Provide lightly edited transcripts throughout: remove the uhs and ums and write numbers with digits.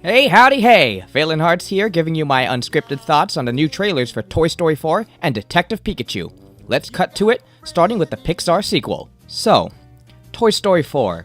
Hey, howdy, hey! Failin Hearts here, giving you my unscripted thoughts on the new trailers for Toy Story 4 and Detective Pikachu. Let's cut to it, starting with the Pixar sequel. So, Toy Story 4.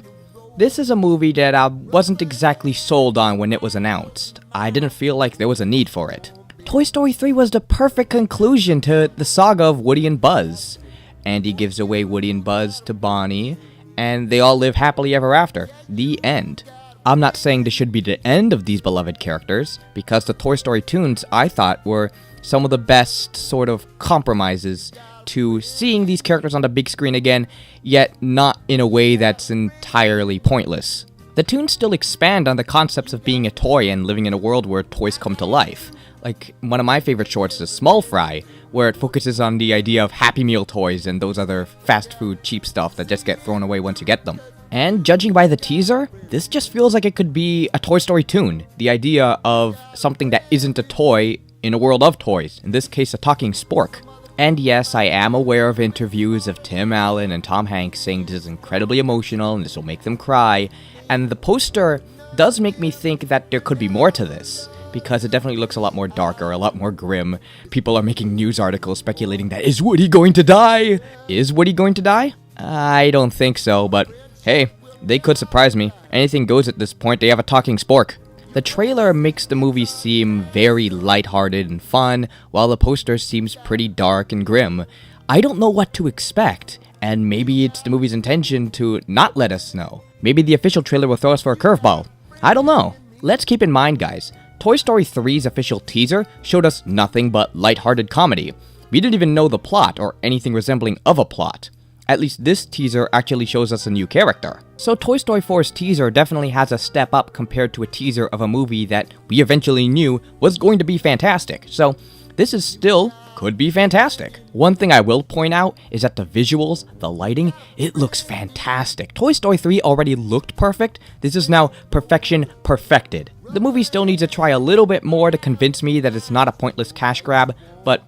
This is a movie that I wasn't exactly sold on when it was announced. I didn't feel like there was a need for it. Toy Story 3 was the perfect conclusion to the saga of Woody and Buzz. Andy gives away Woody and Buzz to Bonnie, and they all live happily ever after. The end. I'm not saying this should be the end of these beloved characters, because the Toy Story tunes, I thought, were some of the best sort of compromises to seeing these characters on the big screen again, yet not in a way that's entirely pointless. The tunes still expand on the concepts of being a toy and living in a world where toys come to life. Like, one of my favorite shorts is Small Fry, where it focuses on the idea of Happy Meal toys and those other fast food cheap stuff that just get thrown away once you get them. And judging by the teaser, this just feels like it could be a Toy Story tune. The idea of something that isn't a toy in a world of toys, in this case a talking spork. And yes, I am aware of interviews of Tim Allen and Tom Hanks saying this is incredibly emotional and this will make them cry, and the poster does make me think that there could be more to this, because it definitely looks a lot more darker, a lot more grim. People are making news articles speculating that, is Woody going to die? Is Woody going to die? I don't think so, but hey, they could surprise me. Anything goes at this point, they have a talking spork. The trailer makes the movie seem very lighthearted and fun, while the poster seems pretty dark and grim. I don't know what to expect, and maybe it's the movie's intention to not let us know. Maybe the official trailer will throw us for a curveball. I don't know. Let's keep in mind, guys, Toy Story 3's official teaser showed us nothing but lighthearted comedy. We didn't even know the plot or anything resembling of a plot. At least this teaser actually shows us a new character. So Toy Story 4's teaser definitely has a step up compared to a teaser of a movie that we eventually knew was going to be fantastic. So this is still could be fantastic. One thing I will point out is that the visuals, the lighting, it looks fantastic. Toy Story 3 already looked perfect. This is now perfection perfected. The movie still needs to try a little bit more to convince me that it's not a pointless cash grab, but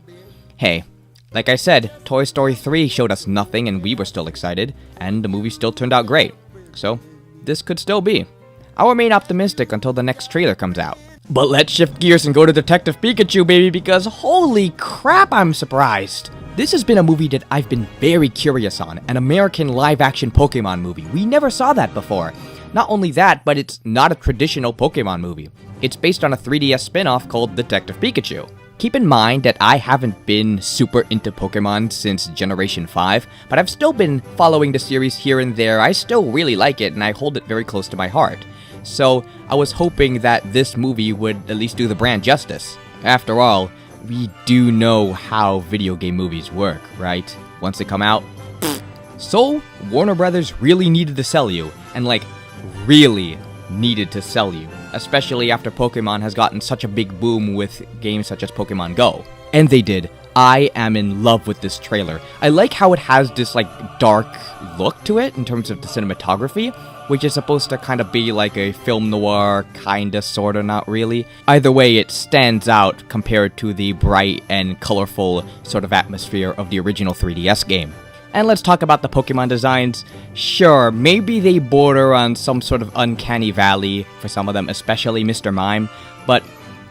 hey, like I said, Toy Story 3 showed us nothing and we were still excited, and the movie still turned out great. So, this could still be. I'll remain optimistic until the next trailer comes out. But let's shift gears and go to Detective Pikachu, baby, because holy crap, I'm surprised! This has been a movie that I've been very curious on, an American live-action Pokemon movie. We never saw that before. Not only that, but it's not a traditional Pokemon movie. It's based on a 3DS spin-off called Detective Pikachu. Keep in mind that I haven't been super into Pokemon since Generation 5, but I've still been following the series here and there. I still really like it, and I hold it very close to my heart. So, I was hoping that this movie would at least do the brand justice. After all, we do know how video game movies work, right? Once they come out, so Warner Brothers really needed to sell you, and like, really needed to sell you, especially after Pokemon has gotten such a big boom with games such as Pokemon Go. And they did. I am in love with this trailer. I like how it has this like dark look to it in terms of the cinematography, which is supposed to kind of be like a film noir, kinda, sorta, not really. Either way, it stands out compared to the bright and colorful sort of atmosphere of the original 3DS game. And let's talk about the Pokemon designs. Sure, maybe they border on some sort of uncanny valley for some of them, especially Mr. Mime, but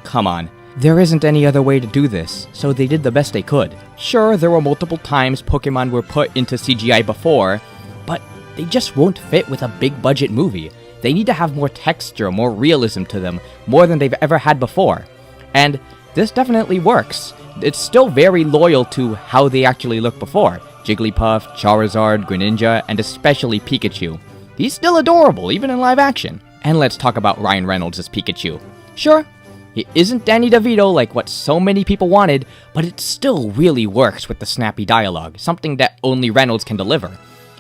come on. There isn't any other way to do this, so they did the best they could. Sure, there were multiple times Pokemon were put into CGI before, but they just won't fit with a big budget movie. They need to have more texture, more realism to them, more than they've ever had before. And this definitely works. It's still very loyal to how they actually looked before. Jigglypuff, Charizard, Greninja, and especially Pikachu. He's still adorable, even in live action. And let's talk about Ryan Reynolds as Pikachu. Sure, he isn't Danny DeVito like what so many people wanted, but it still really works with the snappy dialogue, something that only Reynolds can deliver.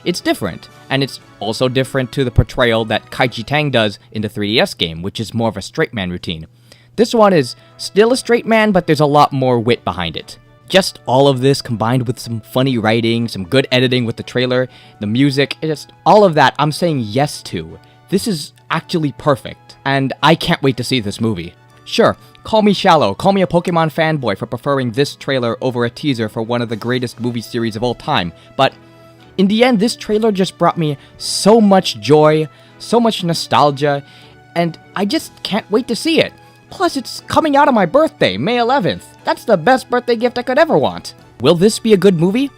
It's different, and it's also different to the portrayal that Kaiji Tang does in the 3DS game, which is more of a straight man routine. This one is still a straight man, but there's a lot more wit behind it. Just all of this combined with some funny writing, some good editing with the trailer, the music, just all of that I'm saying yes to. This is actually perfect, and I can't wait to see this movie. Sure, call me shallow, call me a Pokemon fanboy for preferring this trailer over a teaser for one of the greatest movie series of all time, but in the end, this trailer just brought me so much joy, so much nostalgia, and I just can't wait to see it. Plus, it's coming out on my birthday, May 11th. That's the best birthday gift I could ever want. Will this be a good movie?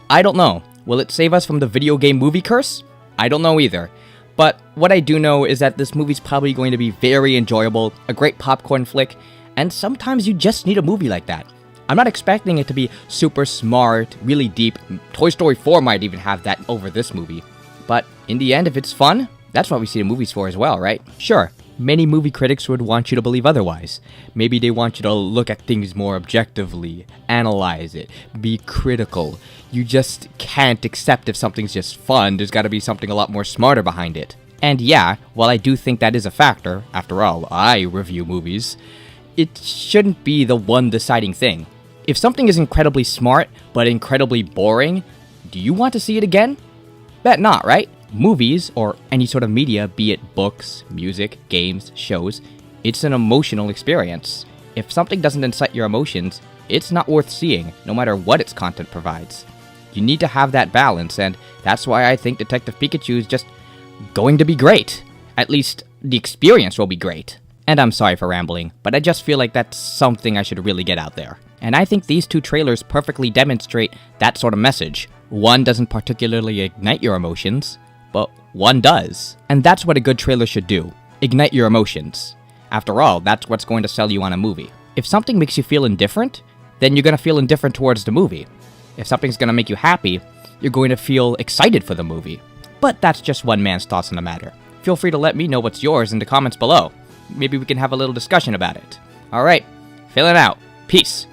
I don't know. Will it save us from the video game movie curse? I don't know either. But what I do know is that this movie's probably going to be very enjoyable, a great popcorn flick, and sometimes you just need a movie like that. I'm not expecting it to be super smart, really deep. Toy Story 4 might even have that over this movie. But in the end, if it's fun, that's what we see the movies for as well, right? Sure, many movie critics would want you to believe otherwise. Maybe they want you to look at things more objectively, analyze it, be critical. You just can't accept if something's just fun, there's gotta be something a lot more smarter behind it. And yeah, while I do think that is a factor, after all, I review movies, it shouldn't be the one deciding thing. If something is incredibly smart, but incredibly boring, do you want to see it again? Bet not, right? Movies, or any sort of media, be it books, music, games, shows, it's an emotional experience. If something doesn't incite your emotions, it's not worth seeing, no matter what its content provides. You need to have that balance, and that's why I think Detective Pikachu is just going to be great. At least, the experience will be great. And I'm sorry for rambling, but I just feel like that's something I should really get out there. And I think these two trailers perfectly demonstrate that sort of message. One doesn't particularly ignite your emotions, but one does. And that's what a good trailer should do. Ignite your emotions. After all, that's what's going to sell you on a movie. If something makes you feel indifferent, then you're going to feel indifferent towards the movie. If something's going to make you happy, you're going to feel excited for the movie. But that's just one man's thoughts on the matter. Feel free to let me know what's yours in the comments below. Maybe we can have a little discussion about it. Alright, Failin out. Peace.